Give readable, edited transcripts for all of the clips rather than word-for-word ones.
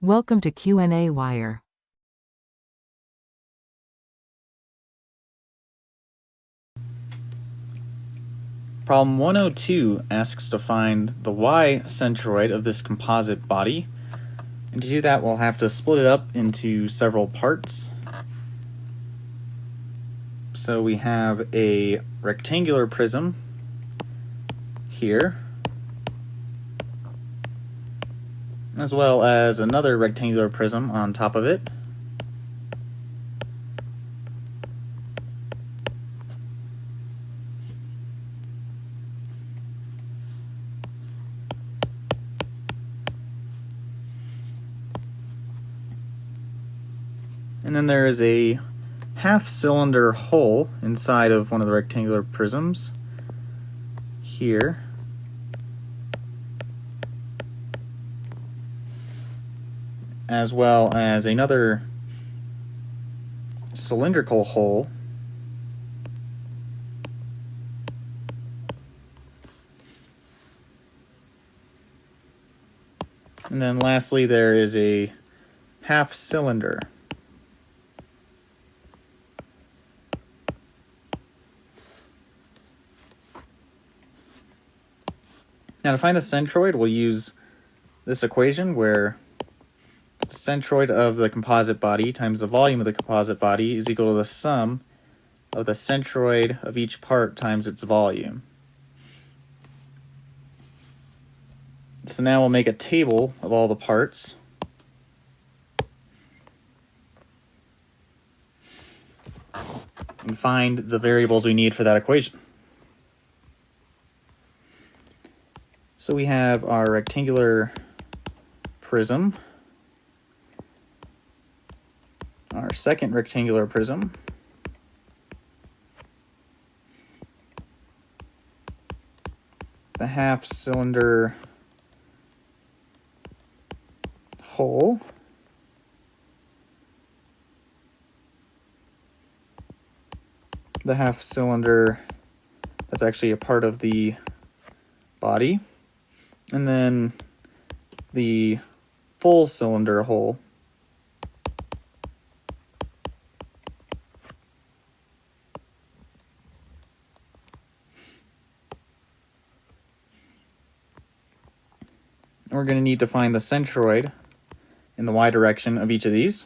Welcome to qnawire. Problem 102 asks to find the Y centroid of this composite body. And to do that, we'll have to split it up into several parts. So we have a rectangular prism here, as well as another rectangular prism on top of it. And then there is a half-cylinder hole inside of one of the rectangular prisms here. As well as another cylindrical hole and then lastly there is a half cylinder. Now to find the centroid, we'll use this equation where the centroid of the composite body times the volume of the composite body is equal to the sum of the centroid of each part times its volume. So now we'll make a table of all the parts. And find the variables we need for that equation. So we have our rectangular prism, our second rectangular prism, the half cylinder hole, the half cylinder that's actually a part of the body, and then the full cylinder hole. And we're going to need to find the centroid in the y direction of each of these.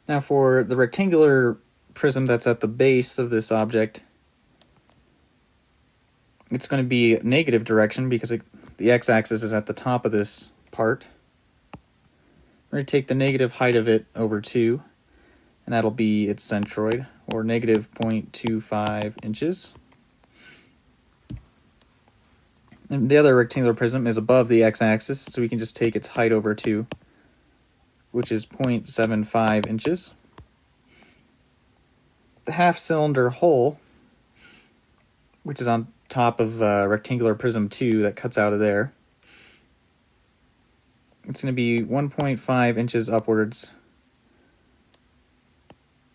Now for the rectangular prism that's at the base of this object, it's going to be negative direction because the x-axis is at the top of this part. We're going to take the negative height of it over 2, and that'll be its centroid, or negative 0.25 inches. And the other rectangular prism is above the x-axis, so we can just take its height over 2, which is 0.75 inches. The half-cylinder hole, which is on top of rectangular prism 2 that cuts out of there, it's going to be 1.5 inches upwards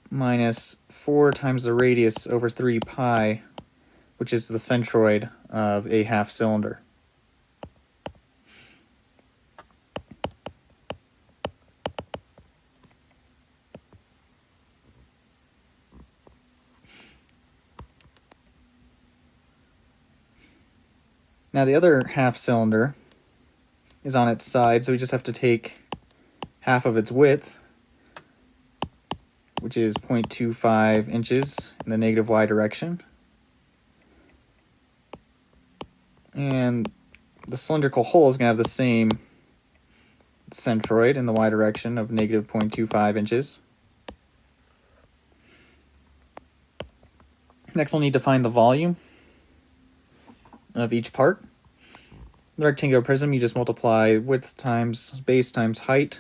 minus 4 times the radius over 3 pi, which is the centroid of a half cylinder. Now the other half cylinder is on its side, so we just have to take half of its width, which is 0.25 inches in the negative y direction. And the cylindrical hole is going to have the same centroid in the y direction of negative 0.25 inches. Next we'll need to find the volume of each part. The rectangular prism, you just multiply width times base times height.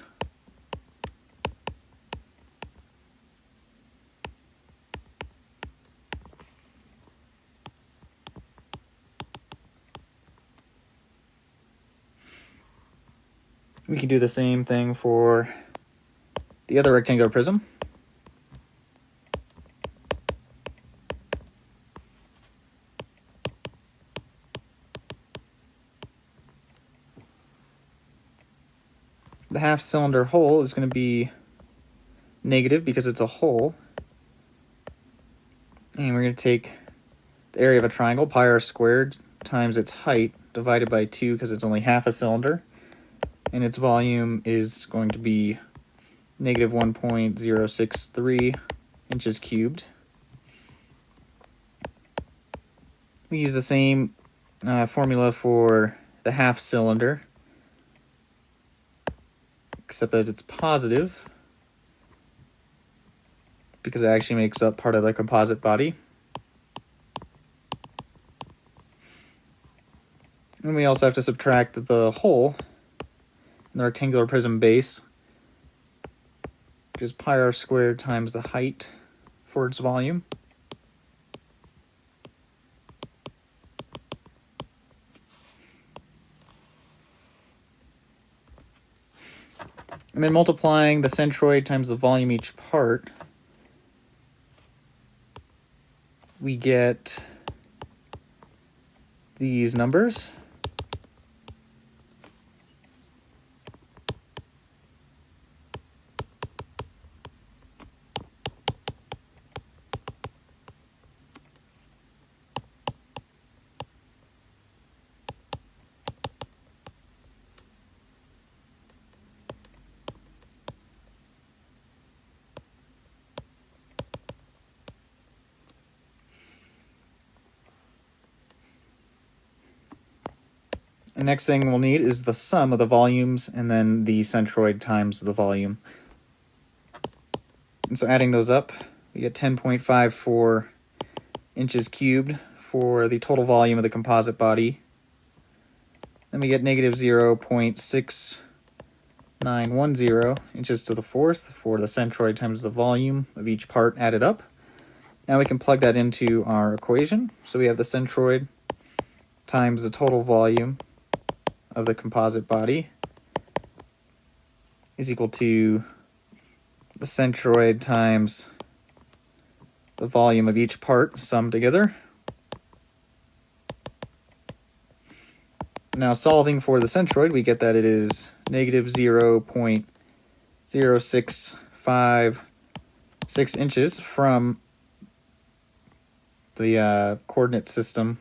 We can do the same thing for the other rectangular prism. The half cylinder hole is going to be negative because it's a hole. And we're going to take the area of a triangle, pi r squared, times its height, divided by 2 because it's only half a cylinder. And its volume is going to be negative 1.063 inches cubed. We use the same formula for the half cylinder, except that it's positive because it actually makes up part of the composite body. And we also have to subtract the hole in the rectangular prism base, which is pi r squared times the height for its volume. And then multiplying the centroid times the volume each part, we get these numbers. The next thing we'll need is the sum of the volumes and then the centroid times the volume. And so adding those up, we get 10.54 inches cubed for the total volume of the composite body. Then we get negative 0.6910 inches to the fourth for the centroid times the volume of each part added up. Now we can plug that into our equation. So we have the centroid times the total volume of the composite body is equal to the centroid times the volume of each part summed together. Now solving for the centroid, we get that it is negative 0.0656 inches from the coordinate system